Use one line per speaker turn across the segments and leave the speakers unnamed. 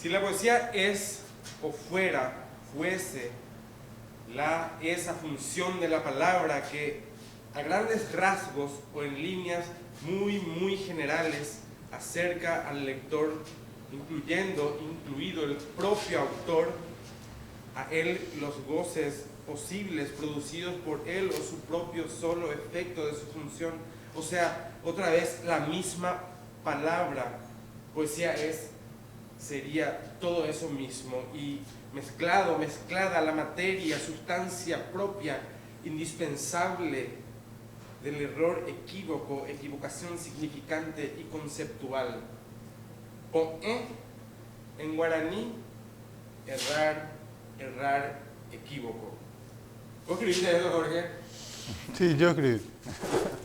Si la poesía es o fuese esa función de la palabra que a grandes rasgos o en líneas muy generales acerca al lector, incluido el propio autor, a él los goces posibles producidos por él o su propio solo efecto de su función. O sea, otra vez la misma palabra, poesía sería todo eso mismo, y mezclada la materia, sustancia propia, indispensable del error equívoco, equivocación significante y conceptual. Poé, en guaraní, errar, equívoco. ¿Vos escribiste eso, Jorge?
Sí, yo escribí.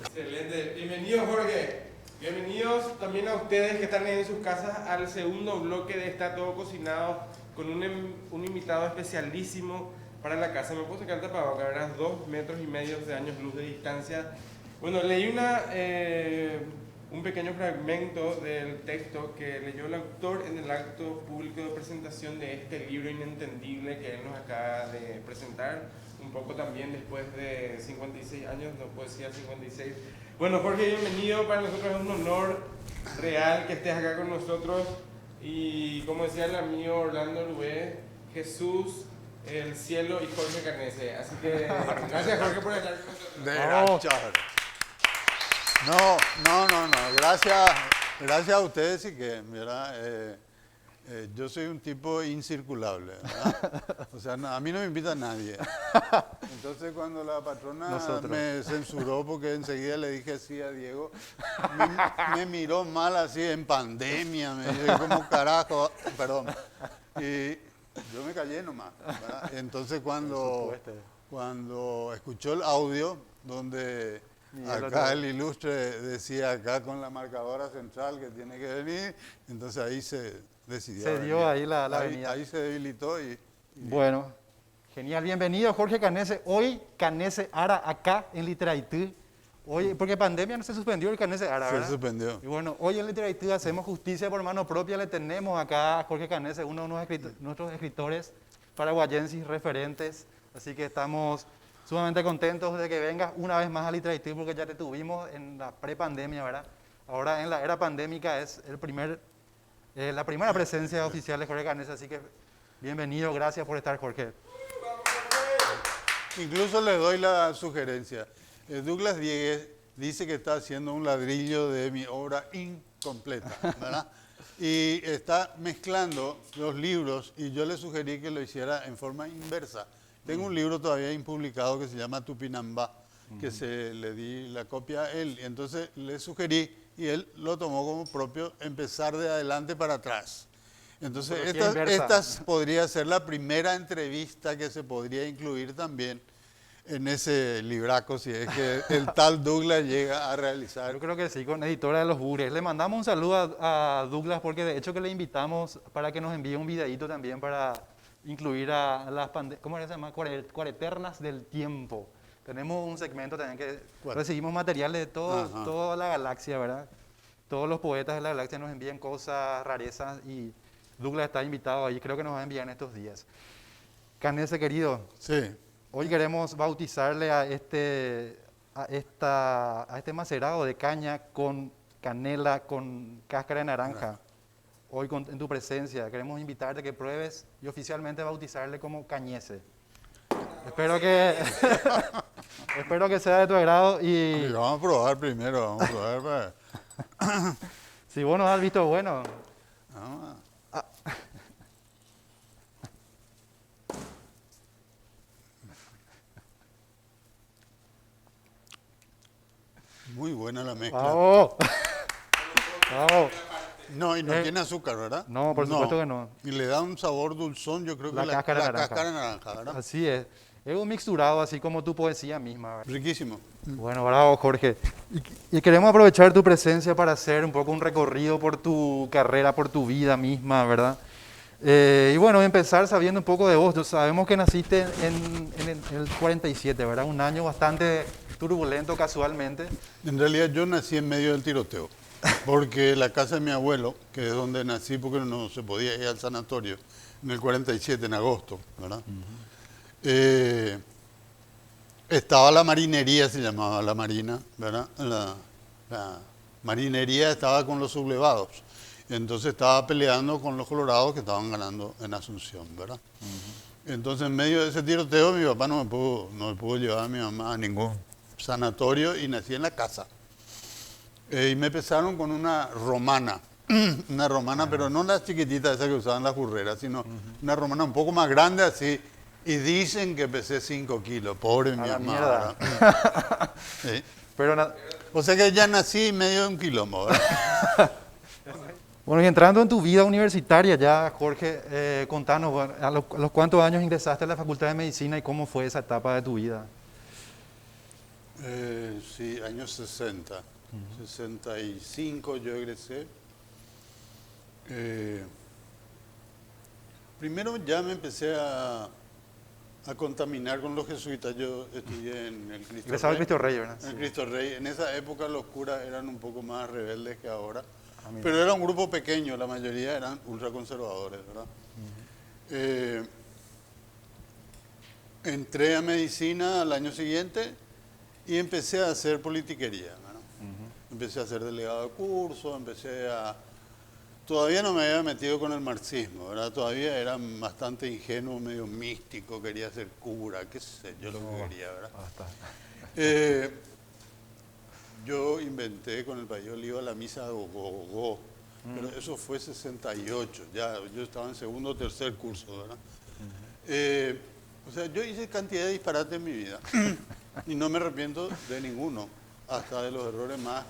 Excelente. Bienvenido, Jorge. Bienvenidos también a ustedes que están en sus casas al segundo bloque de Está Todo Cocinado con un invitado especialísimo para la casa. Me puedo sacar el tapabocas, verás, 2,5 metros de años luz de distancia. Bueno, leí un pequeño fragmento del texto que leyó el autor en el acto público de presentación de este libro inentendible que él nos acaba de presentar, un poco también después de 56 años, no poesía 56. Bueno, Jorge, bienvenido. Para nosotros es un honor real que estés acá con nosotros. Y como decía el amigo Orlando Lué, Jesús, el cielo y Jorge Carnese. Así que gracias, Jorge, por estar con nosotros.
No. Gracias a ustedes y que, mira, yo soy un tipo incirculable, ¿verdad? O sea, a mí no me invita nadie. Entonces cuando la patrona me censuró porque enseguida le dije sí a Diego, me miró mal así en pandemia, me dice, ¿cómo carajo? Perdón. Y yo me callé nomás, ¿verdad? Entonces cuando escuchó el audio donde acá el ilustre decía acá con la marcadora central que tiene que venir, entonces ahí se decidió.
Se dio ahí la avenida.
Ahí se debilitó y
bueno, genial. Bienvenido, Jorge Carnese. Hoy Carnese Ara acá en Literaitú. Hoy, porque pandemia no se suspendió el Carnese Ara, ¿verdad?
Se suspendió.
Y bueno, hoy en Literaitú hacemos justicia por mano propia. Le tenemos acá a Jorge Carnese, uno de nuestros escritores paraguayenses referentes. Así que estamos sumamente contentos de que vengas una vez más a Literaitú, porque ya te tuvimos en la prepandemia, ¿verdad? Ahora en la era pandémica es la primera presencia oficial de Jorge Carnese, así que bienvenido, gracias por estar, Jorge.
Incluso le doy la sugerencia. Douglas Diegues dice que está haciendo un ladrillo de mi obra incompleta, ¿verdad? Y está mezclando los libros y yo le sugerí que lo hiciera en forma inversa. Tengo un libro todavía impublicado que se llama Tupinambá, que le di la copia a él. Entonces le sugerí y él lo tomó como propio empezar de adelante para atrás. Entonces esta podría ser la primera entrevista que se podría incluir también en ese libraco, si es que el tal Douglas llega a realizar.
Yo creo que sí, con Editora de los Bures. Le mandamos un saludo a Douglas porque de hecho que le invitamos para que nos envíe un videíto también para incluir a las ¿cómo se llama? Cuareternas del tiempo. Tenemos un segmento también que recibimos materiales de toda la galaxia, ¿verdad? Todos los poetas de la galaxia nos envían cosas, rarezas, y Douglas está invitado ahí, creo que nos va a enviar en estos días. Carnese, querido.
Sí.
Hoy queremos bautizarle a este macerado de caña con canela, con cáscara de naranja. Hoy en tu presencia queremos invitarte a que pruebes y oficialmente bautizarle como Cañese. Espero que sea de tu agrado y...
Sí, vamos a probar primero,
Si vos nos has visto bueno.
Muy buena la mezcla.
¡Vamos! ¡Vamos!
No, y no tiene azúcar, ¿verdad?
No, por supuesto que no.
Y le da un sabor dulzón, yo creo que la cáscara naranja, ¿verdad?
Así es. Es un mixturado, así como tu poesía misma, ¿verdad?
Riquísimo.
Bueno, bravo, Jorge. Y queremos aprovechar tu presencia para hacer un poco un recorrido por tu carrera, por tu vida misma, ¿verdad? Y bueno, empezar sabiendo un poco de vos. Sabemos que naciste en el 47, ¿verdad? Un año bastante turbulento casualmente.
En realidad yo nací en medio del tiroteo. porque la casa de mi abuelo, que es donde nací porque no se podía ir al sanatorio, en el 47, en agosto, ¿verdad? Estaba la marinería, se llamaba la marina, ¿verdad? La marinería estaba con los sublevados. Entonces estaba peleando con los colorados que estaban ganando en Asunción, ¿verdad? Entonces en medio de ese tiroteo mi papá no me pudo llevar a mi mamá a ningún sanatorio y nací en la casa. Y me empezaron con una romana, pero no la chiquitita esa que usaban las burreras, sino una romana un poco más grande así. Y dicen que pesé 5 kilos, pobre mi
la
mamá.
mierda.
¿Verdad? Sí.
Pero
O sea que ya nací medio de un quilombo, ¿verdad?
bueno, y entrando en tu vida universitaria ya, Jorge, contanos, bueno, ¿a los cuántos años ingresaste a la Facultad de Medicina y cómo fue esa etapa de tu vida?
Sí, años 60. 65 yo egresé. Primero ya me empecé a contaminar con los jesuitas. Yo estudié en el Cristo
Ingresaba al
Rey.
Cristo Rey, ¿verdad?
En el Cristo Rey. En esa época los curas eran un poco más rebeldes que ahora.
Ah, mira.
Pero era un grupo pequeño, la mayoría eran ultraconservadores, ¿verdad? Entré a medicina al año siguiente y empecé a hacer politiquería, ¿verdad? Empecé a ser delegado de curso, Todavía no me había metido con el marxismo, ¿verdad? Todavía era bastante ingenuo, medio místico, quería ser cura, qué sé yo lo que quería, ¿verdad? Yo inventé con el país iba a la misa de Gogó, pero eso fue 68, ya yo estaba en segundo o tercer curso, ¿verdad? O sea, yo hice cantidad de disparates en mi vida y no me arrepiento de ninguno, hasta de los errores más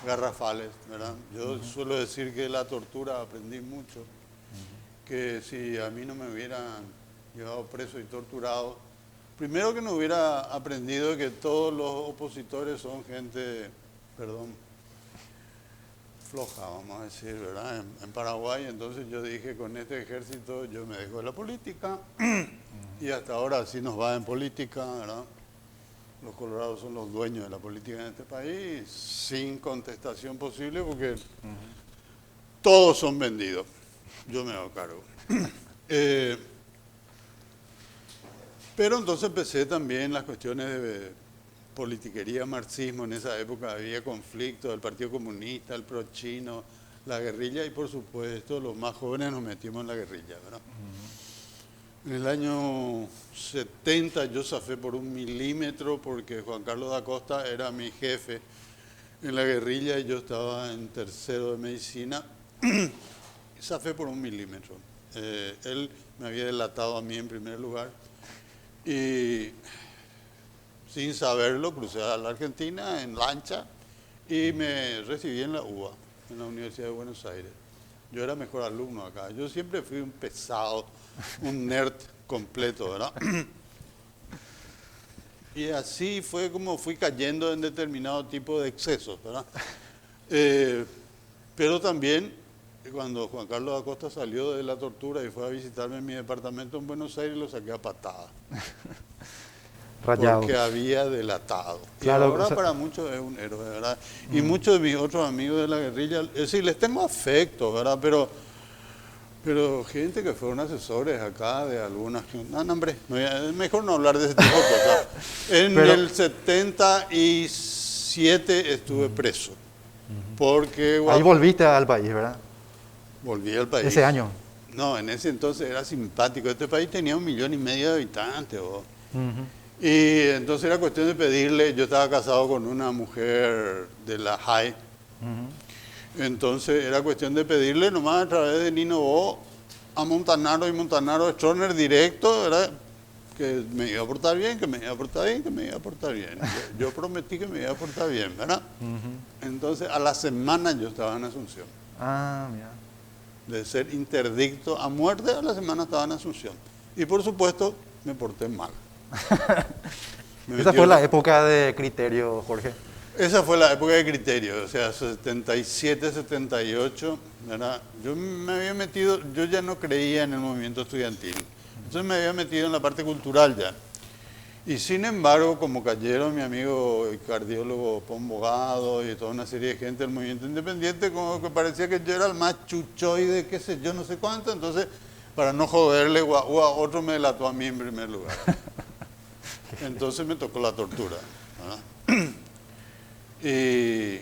garrafales, ¿verdad? Yo suelo decir que de la tortura aprendí mucho, que si a mí no me hubieran llevado preso y torturado, primero que no hubiera aprendido que todos los opositores son gente, perdón, floja, vamos a decir, ¿verdad? En Paraguay, entonces yo dije, con este ejército yo me dejo de la política y hasta ahora así nos va en política, ¿verdad? Los colorados son los dueños de la política en este país, sin contestación posible, porque todos son vendidos. Yo me hago cargo. Pero entonces empecé también las cuestiones de politiquería, marxismo. En esa época había conflictos del Partido Comunista, el pro-chino, la guerrilla, y por supuesto los más jóvenes nos metimos en la guerrilla, ¿verdad? En el año 70 yo zafé por 1 milímetro porque Juan Carlos da Costa era mi jefe en la guerrilla y yo estaba en tercero de medicina. Y zafé por 1 milímetro. Él me había delatado a mí en primer lugar y sin saberlo crucé a la Argentina en lancha y me recibí en la UBA, en la Universidad de Buenos Aires. Yo era mejor alumno acá. Yo siempre fui un pesado, un nerd completo, ¿verdad? Y así fue como fui cayendo en determinado tipo de excesos, ¿verdad? Pero también, cuando Juan Carlos Acosta salió de la tortura y fue a visitarme en mi departamento en Buenos Aires, lo saqué a patada.
Rayado.
Porque había delatado.
Claro,
y ahora
o sea,
para muchos es un héroe, ¿verdad? Y muchos de mis otros amigos de la guerrilla, es decir, les tengo afecto, ¿verdad? Pero gente que fueron asesores acá de algunas... No, hombre, es mejor no hablar de ese tipo de cosas. En el 77 estuve preso. Porque...
Ahí volviste al país, ¿verdad?
Volví al país.
Ese año.
No, en ese entonces era simpático. Este país tenía 1,5 millones de habitantes, ¿vos? Y entonces era cuestión de pedirle, yo estaba casado con una mujer de la JAI, entonces era cuestión de pedirle nomás a través de Nino Bo a Montanaro y Montanaro Stroner directo, ¿verdad? Que me iba a portar bien, que me iba a portar bien, que me iba a portar bien. Yo prometí que me iba a portar bien, ¿verdad? Entonces a la semana yo estaba en Asunción.
Ah, mira.
De ser interdicto a muerte, a la semana estaba en Asunción. Y por supuesto me porté mal.
Esa fue la época de criterio, Jorge.
Esa fue la época de criterio, o sea, 77, 78, ¿verdad? Yo me había metido, yo ya no creía en el movimiento estudiantil, entonces me había metido en la parte cultural ya. Y sin embargo, como cayeron mi amigo el cardiólogo Pombogado y toda una serie de gente del movimiento independiente, como que parecía que yo era el más chuchoide, qué sé yo, no sé cuánto, entonces para no joderle guau, a otro me delató a mí en primer lugar. Entonces me tocó la tortura, ¿verdad? Y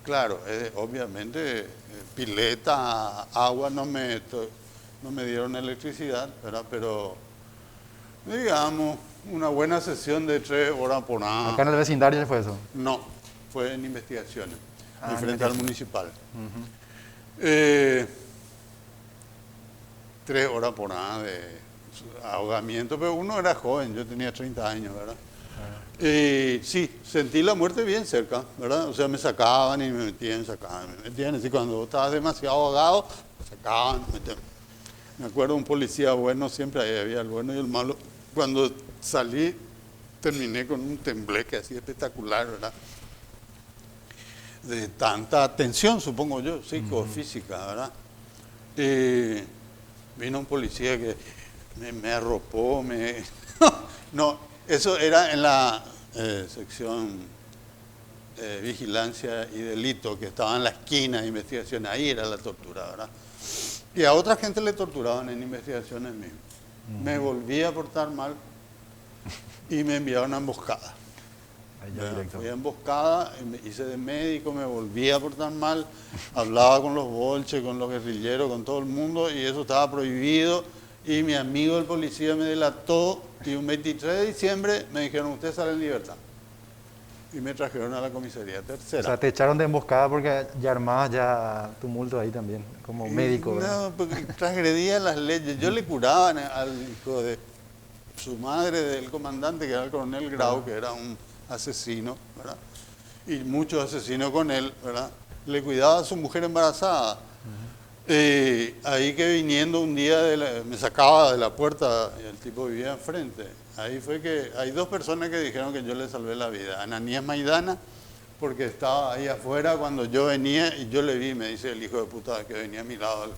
claro, obviamente pileta, agua no me dieron electricidad, ¿verdad? Pero digamos, una buena sesión de 3 horas por nada.
Acá en el vecindario fue eso.
No, fue en investigaciones,
Ah,
frente al
investigación.
municipal.
Ujú.
3 horas por nada de ahogamiento, pero uno era joven, yo tenía 30 años, ¿verdad? Y sí, sentí la muerte bien cerca, ¿verdad? O sea, me sacaban y me metían, sacaban, me metían. Así cuando estaba demasiado ahogado, sacaban, me metían. Me acuerdo un policía bueno, siempre ahí había el bueno y el malo. Cuando salí, terminé con un tembleque así espectacular, ¿verdad? De tanta tensión, supongo yo, psicofísica, ¿verdad? Y vino un policía que me arropó, no, eso era en la sección vigilancia y delito, que estaba en la esquina de investigación, ahí era la tortura, ¿verdad? Y a otra gente le torturaban en investigaciones mismas. Me volví a portar mal y me enviaron a emboscada.
Ahí ya directo.
Fui a emboscada, me hice de médico, me volví a portar mal, hablaba con los bolches, con los guerrilleros, con todo el mundo y eso estaba prohibido. Y mi amigo el policía me delató y un 23 de diciembre me dijeron, usted sale en libertad. Y me trajeron a la comisaría tercera.
O sea, te echaron de emboscada porque ya armabas ya tumulto ahí también, como médico, ¿verdad?
No, porque transgredía las leyes. Yo le curaba al hijo de su madre, del comandante, que era el coronel Grau, que era un asesino, ¿verdad? Y muchos asesinos con él, ¿verdad? Le cuidaba a su mujer embarazada. Ahí que viniendo un día, me sacaba de la puerta y el tipo vivía enfrente. Ahí fue que hay 2 personas que dijeron que yo le salvé la vida. Ananías Maidana, porque estaba ahí afuera cuando yo venía y yo le vi, me dice el hijo de puta que venía a mi lado,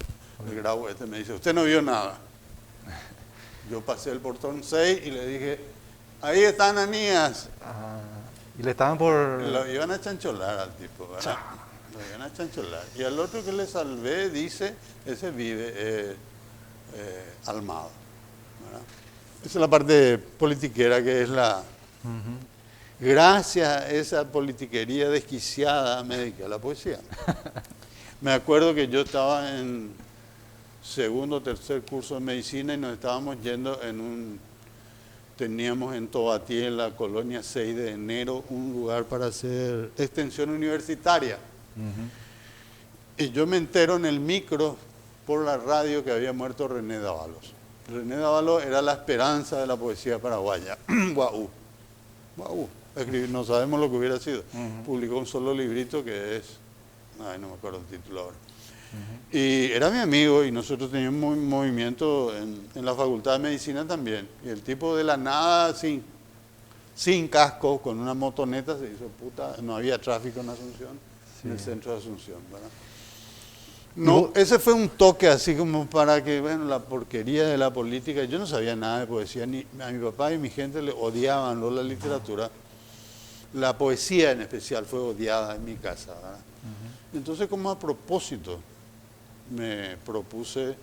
el Grau este, me dice, usted no vio nada. Yo pasé el portón 6 y le dije, ahí está Ananías.
Ah, y le estaban por...
Lo iban a chancholar al tipo, ¿verdad? Lo iban a chancholar. Y al otro que le salvé, dice, ese vive Almado, ¿verdad? Esa es la parte politiquera que es la... Gracias a esa politiquería desquiciada me dediqué a la poesía. Me acuerdo que yo estaba en segundo o tercer curso de medicina y nos estábamos yendo teníamos en Tobatí, en la colonia 6 de enero, un lugar para hacer extensión universitaria. Y yo me entero en el micro por la radio que había muerto René Dávalos. René Dávalos era la esperanza de la poesía paraguaya. Guau. Guau. No sabemos lo que hubiera sido. Publicó un solo librito que es... Ay, no me acuerdo el título ahora. Y era mi amigo y nosotros teníamos un movimiento en la Facultad de Medicina también. Y el tipo de la nada, sin casco, con una motoneta, se hizo puta. No había tráfico en Asunción, en el centro de Asunción, ¿verdad? No, ese fue un toque así como para que, bueno, la porquería de la política. Yo no sabía nada de poesía, ni a mi papá y mi gente le odiaban la literatura. La poesía en especial fue odiada en mi casa, ¿verdad? Entonces, como a propósito, me propuse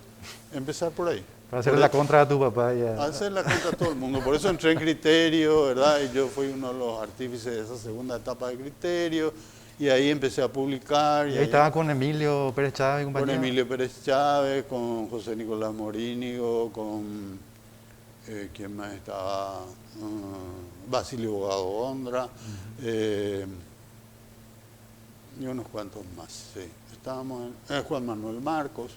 empezar por ahí.
Para hacerle la contra a tu papá.
Hacer la contra a todo el mundo. Por eso entré en Criterio, ¿verdad? Y yo fui uno de los artífices de esa segunda etapa de Criterio. Y ahí empecé a publicar.
Y ahí estaba con Emilio Pérez Chávez y compañía.
Con Emilio Pérez Chávez, con José Nicolás Morínigo, con... ¿quién más estaba? Basilio Bogado Ondra. Y unos cuantos más, sí. Estábamos en Juan Manuel Marcos,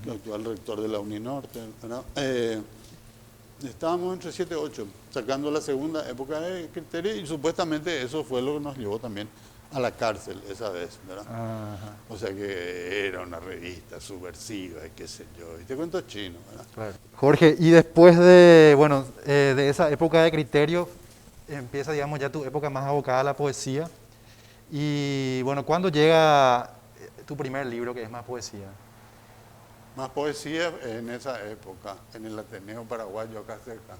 el actual rector de la Uninorte, ¿verdad? Estábamos entre 7 y 8, sacando la segunda época de Criterio y supuestamente eso fue lo que nos llevó también a la cárcel esa vez, ¿verdad?
Ajá.
O sea que era una revista subversiva y qué sé yo, y te cuento chino, ¿verdad?
Claro. Jorge, y después de, bueno, de esa época de Criterio, empieza, digamos, ya tu época más abocada a la poesía. Y bueno, ¿cuándo llega tu primer libro que es más poesía?
Más poesía en esa época, en el Ateneo Paraguayo acá cerca.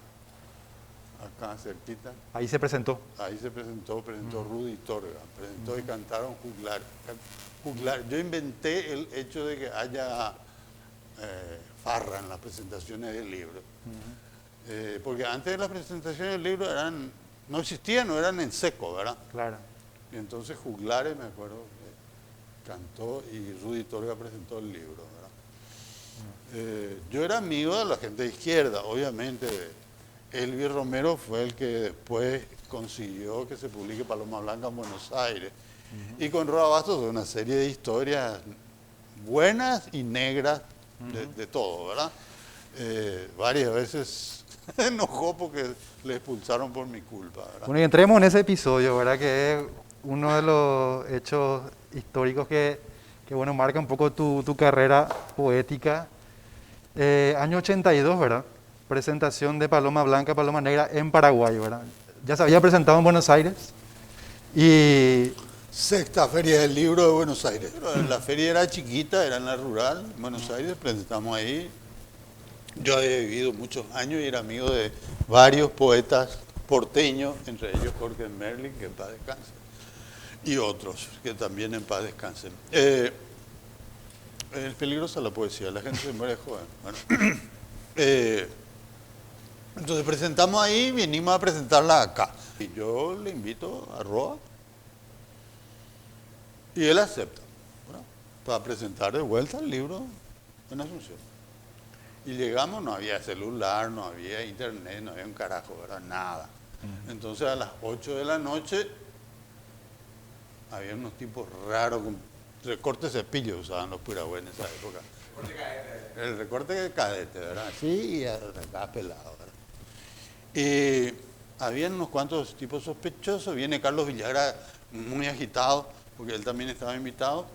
acá cerquita.
Ahí se presentó.
Ahí se presentó Rudy Torga, presentó y cantaron juglar. Juglar. Yo inventé el hecho de que haya farra en las presentaciones del libro. Porque antes de las presentaciones del libro no existían, no eran en seco, ¿verdad?
Claro.
Y entonces Juglares, me acuerdo, cantó y Rudy Torga presentó el libro, ¿verdad? Yo era amigo de la gente de izquierda, obviamente. Elvis Romero fue el que después consiguió que se publique Paloma Blanca en Buenos Aires. Y con Roa Bastos una serie de historias buenas y negras de todo, ¿verdad? Varias veces enojó porque le expulsaron por mi culpa, ¿verdad?
Bueno, y entremos en ese episodio, ¿verdad? Que es uno de los hechos históricos que bueno, marca un poco tu carrera poética. Año 82, ¿verdad? Presentación de Paloma Blanca, Paloma Negra en Paraguay, ¿verdad? Ya se había presentado en Buenos Aires y...
Sexta Feria del Libro de Buenos Aires. La feria era chiquita, era en la rural, en Buenos Aires, presentamos ahí. Yo había vivido muchos años y era amigo de varios poetas porteños, entre ellos Jorge Merlin, que en paz descanse, y otros que también en paz descansen. Es peligrosa la poesía, la gente se muere joven. Bueno, entonces presentamos ahí, vinimos a presentarla acá. Y yo le invito a Roa y él acepta, ¿verdad? Para presentar de vuelta el libro en Asunción. Y llegamos, no había celular, no había internet, no había un carajo, ¿verdad? Nada. Entonces a las 8 de la noche había unos tipos raros con recorte cepillo usaban los piragües en esa época. El recorte de cadete, ¿verdad? Sí, y acá pelado, ¿verdad? Y habían unos cuantos tipos sospechosos. Viene Carlos Villagra muy agitado, porque él también estaba invitado.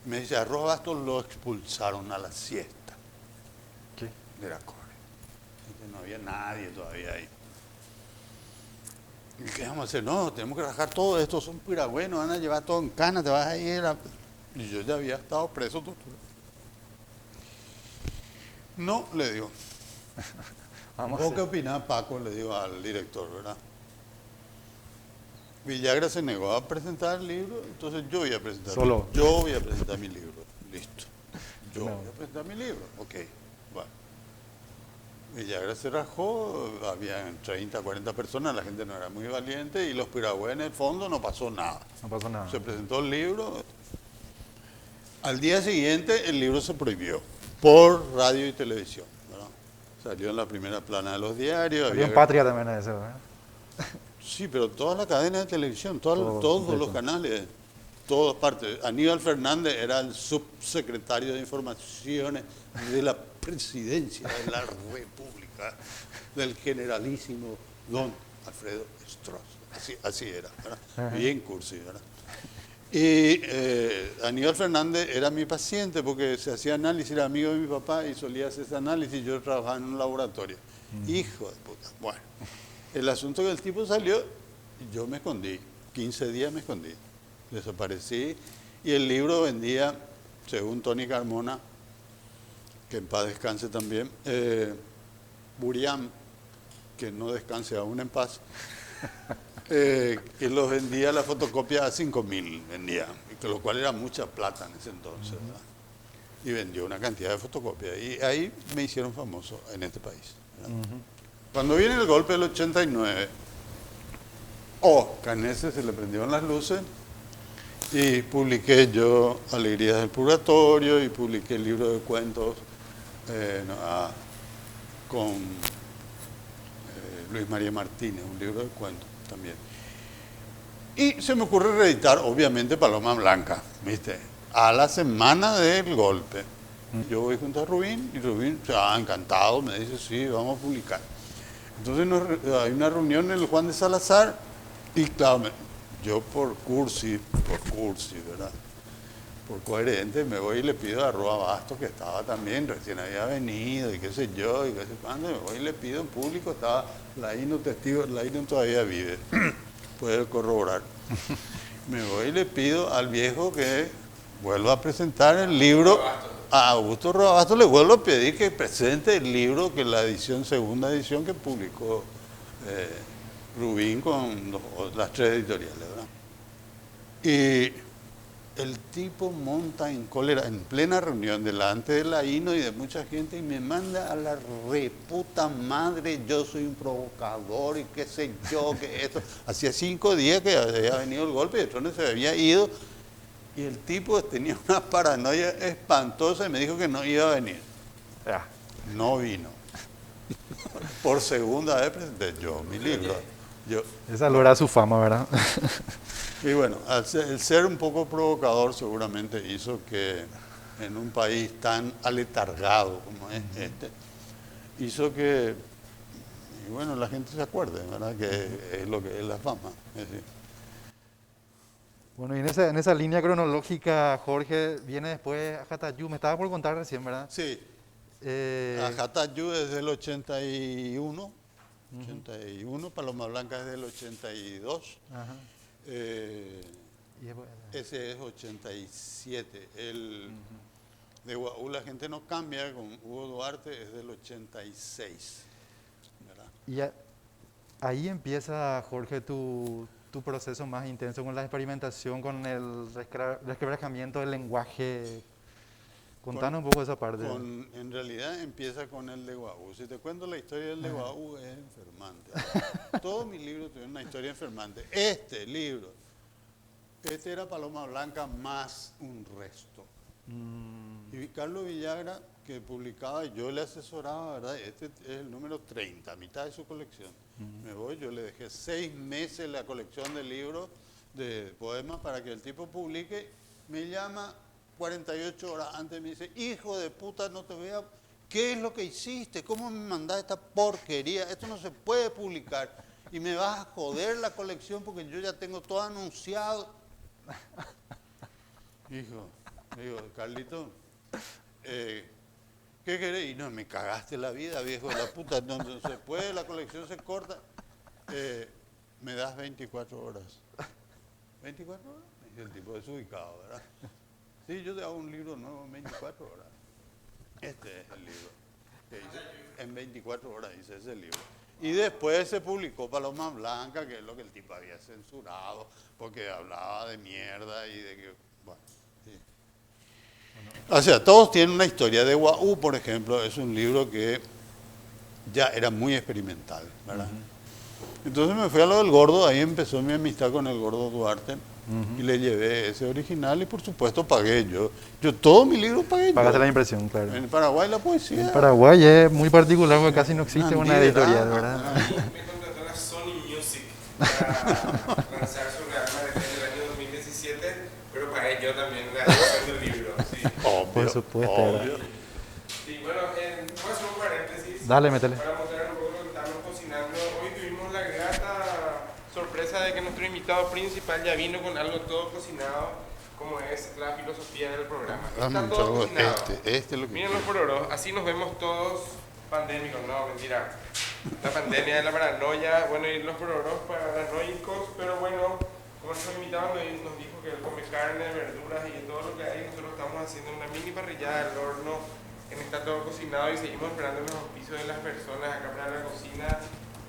Me dice, a Roa Bastos lo expulsaron a la siesta.
¿Qué?
De la Core. No había nadie todavía ahí. ¿Y qué vamos a hacer? No, tenemos que rajar todo esto, son piragüenos, van a llevar todo en cana, te vas a ir a... Y yo ya había estado preso tortura. No, le digo. ¿Vos qué opinás, Paco? Le digo al director, ¿verdad? Villagra se negó a presentar el libro, entonces yo voy a presentar.
Solo.
Yo voy a presentar mi libro, listo. Yo voy a presentar mi libro, ok, bueno. Villagra se rajó, había 30, 40 personas, la gente no era muy valiente y los piragües en el fondo no pasó nada.
No pasó nada.
Se presentó el libro. Al día siguiente el libro se prohibió por radio y televisión, ¿verdad? Salió en la primera plana de los diarios.
Había en Patria también eso, ¿verdad?
Sí, pero toda la cadena de televisión, todos los canales, todas partes. Aníbal Fernández era el subsecretario de Informaciones de la Presidencia de la República, del generalísimo don Alfredo Stroess. Así era, ¿verdad? Bien cursi, ¿verdad? Y Aníbal Fernández era mi paciente porque se hacía análisis, era amigo de mi papá y solía hacer ese análisis. Yo trabajaba en un laboratorio. Hijo de puta. Bueno, el asunto que el tipo salió, yo me escondí. 15 días me escondí. Desaparecí y el libro vendía, según Tony Carmona, que en paz descanse también, Buriam, que no descanse aún en paz, que los vendía la fotocopia a 5.000, vendía, lo cual era mucha plata en ese entonces, ¿verdad? Y vendió una cantidad de fotocopias. Y ahí me hicieron famoso en este país, ¿verdad? Cuando viene el golpe del 89, Canese se le prendieron las luces y publiqué yo Alegrías del Purgatorio y publiqué el libro de cuentos con Luis María Martínez, un libro de cuentos también. Y se me ocurre reeditar, obviamente, Paloma Blanca, ¿viste? A la semana del golpe. Yo voy junto a Rubín y Rubín, encantado, me dice, sí, vamos a publicar. Entonces hay una reunión en el Juan de Salazar y claro, yo por cursi, ¿verdad? Por coherente, me voy y le pido a Roa Bastos, que estaba también, recién había venido y qué sé yo, y qué sé cuándo, me voy y le pido en público, estaba Laíno testigo, Laíno todavía vive, puede corroborar. Me voy y le pido al viejo que vuelva a presentar el libro. A Augusto Roa Bastos le vuelvo a pedir que presente el libro, que la segunda edición que publicó Rubín con las 3 editoriales, ¿verdad? Y el tipo monta en cólera, en plena reunión, delante de la INO y de mucha gente, y me manda a la reputa madre, yo soy un provocador y qué sé yo, que esto. Hacía 5 días que había venido el golpe y Stroessner se había ido, y el tipo tenía una paranoia espantosa y me dijo que no iba a venir.
Ya.
No vino. Por segunda vez presenté yo mi libro.
Esa lo era su fama, ¿verdad?
Y bueno, el ser un poco provocador seguramente hizo que en un país tan aletargado como es este, hizo que, y bueno, la gente se acuerde, ¿verdad? Que es lo que es la fama. Es decir,
Bueno, y en esa línea cronológica, Jorge, viene después Ajatayu. Me estaba por contar recién, ¿verdad?
sí,
Eh,
Ajatayu es del 81, 81, Paloma Blanca es del 82.
ajá. Y después-
Ese es 87. El de Guaú la gente no cambia, con Hugo Duarte es del 86. ¿Verdad?
Y ahí empieza, Jorge, tu proceso más intenso con la experimentación, con el resquebrajamiento del lenguaje. Contanos un poco esa parte.
En realidad empieza con el de Guaú. Si te cuento la historia del de Guaú es enfermante. Todos mis libros tienen una historia enfermante. Este libro, este era Paloma Blanca más un resto. Y Carlos Villagra, que publicaba, yo le asesoraba, ¿verdad? Este es el número 30, mitad de su colección. Me voy, yo le dejé 6 meses la colección de libros, de poemas, para que el tipo publique. Me llama 48 horas antes, me dice, hijo de puta, no te voy a... ¿Qué es lo que hiciste? ¿Cómo me mandás esta porquería? Esto no se puede publicar. Y me vas a joder la colección porque yo ya tengo todo anunciado. Hijo, digo, Carlito, ¿qué querés? Y no, me cagaste la vida, viejo de la puta. No se puede, la colección se corta. Me das 24 horas. ¿24 horas? Y el tipo desubicado, ¿verdad? Sí, yo te hago un libro nuevo en 24 horas. Este es el libro que hice. En 24 horas hice ese libro. Y después se publicó Paloma Blanca, que es lo que el tipo había censurado, porque hablaba de mierda y de que... Bueno, sí. O sea, todos tienen una historia. De Guaú, por ejemplo, es un libro que ya era muy experimental, ¿verdad? Entonces me fui a lo del Gordo, ahí empezó mi amistad con el Gordo Duarte. Y le llevé ese original y por supuesto pagué yo. Yo todo mi libro pagué
Pagaste
yo.
la impresión, claro.
En Paraguay la poesía.
En Paraguay es muy particular porque casi no existe una editorial, ¿verdad?
A mí me contrató la Sony Music para lanzar su Real Madrid en el año 2017, pero pagué yo también la edición del libro. Sí.
Obvio,
Por supuesto,
obvio.
Sí, bueno, voy a hacer un paréntesis.
Dale, métele.
Para mostrar un poco lo que estamos cocinando. Hoy tuvimos la grata sorpresa de que nuestro invitado principal ya vino con algo todo cocinado, como es la filosofía del programa.
Dame
Está
un
todo
trago,
cocinado.
este es lo que
Miren los pororos, así nos vemos todos pandémicos, no, mentira. La pandemia de la paranoia, bueno, y los pororos paranoicos, pero bueno, como nuestro invitado nos dijo que él come carne, verduras y todo lo que hay, nosotros estamos haciendo una mini parrillada al horno, en está todo cocinado y seguimos esperando los auspicios de las personas acá para la cocina.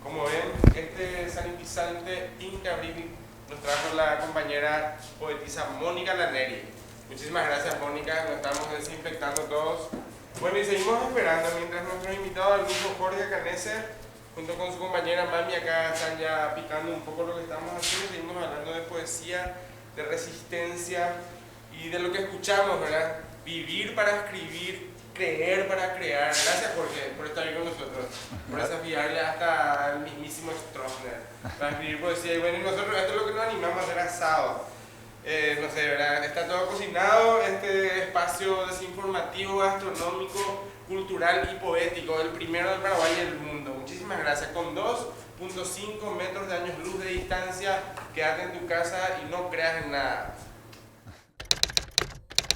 Como ven, este sanitizante Incabril nos trajo la compañera poetisa Mónica Laneri. Muchísimas gracias, Mónica, nos estamos desinfectando todos. Bueno, y seguimos esperando mientras nuestro invitado, el grupo Jorge Caneser, junto con su compañera Mami, acá están ya picando un poco lo que estamos haciendo. Seguimos hablando de poesía, de resistencia y de lo que escuchamos, ¿verdad? Vivir para escribir, creer para crear. Gracias, Jorge, por estar ahí con nosotros, por desafiarle hasta el mismísimo Stroessner para escribir poesía. Y bueno, y nosotros, esto es lo que nos animamos a hacer asado. No sé, ¿verdad? Está todo cocinado, este espacio desinformativo, gastronómico, cultural y poético, el primero del Paraguay y del mundo. Muchísimas gracias. Con 2.5 metros de años luz de distancia, quédate en tu casa y no creas en nada.